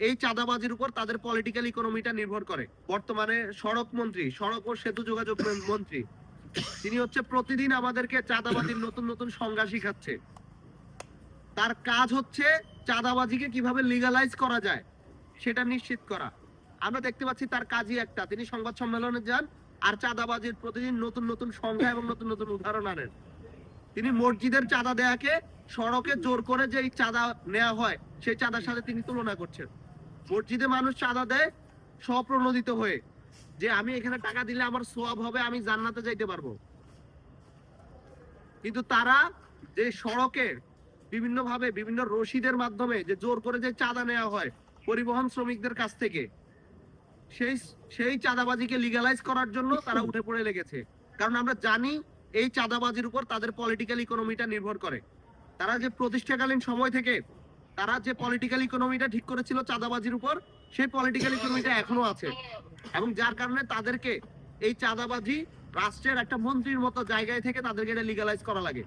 এই চাঁদাবাজির উপর তাদের পলিটিক্যাল ইকোনমিটা নির্ভর করে। বর্তমানে সড়ক ও সেতু যোগাযোগ মন্ত্রী, তিনি হচ্ছে প্রতিদিন আমাদেরকে চাঁদাবাজির নতুন নতুন সংজ্ঞা শিখাচ্ছে। তার কাজ হচ্ছে চাঁদাবাজিকে কিভাবে লিগালাইজ করা যায় সেটা নিশ্চিত করা। আমরা দেখতে পাচ্ছি তার কাজই একটা, তিনি সংবাদ সম্মেলনে যান আর চাঁদাবাজির প্রতিদিন নতুন নতুন সংখ্যা এবং নতুন নতুন উদাহরণ আনেন। তিনি মসজিদের চাঁদা দেয়াকে সড়কে জোর করে যে চাঁদা নেওয়া হয় সেই চাঁদার সাথে তিনি তুলনা করছেন। মসজিদে মানুষ চাঁদা দেয় স্বপ্রণোদিত হয়ে, যে আমি এখানে টাকা দিলে আমার সোয়াব হবে, আমি জান্নাতে যাইতে পারবো। কিন্তু তারা যে সড়কে বিভিন্ন রশিদের মাধ্যমে যে জোর করে যে চাঁদা নেওয়া হয় পরিবহন শ্রমিকদের কাছ থেকে, সেই সেই চাঁদাবাজিকে লিগালাইজ করার জন্য তারা উঠে পড়ে লেগেছে। কারণ আমরা জানি এই চাঁদাবাজির উপর তাদের পলিটিক্যাল ইকোনমিটা নির্ভর করে। তারা যে প্রতিষ্ঠাকালীন সময় থেকে তারা যে পলিটিক্যাল ইকোনমিটা ঠিক করেছিল চাঁদাবাজির উপর, সেই পলিটিক্যাল ইকোনমিটা এখনো আছে, এবং যার কারণে তাদেরকে এই চাঁদাবাজি রাষ্ট্রের একটা মন্ত্রীর মতো জায়গায় থেকে তাদেরকে এটা লিগালাইজ করা লাগে।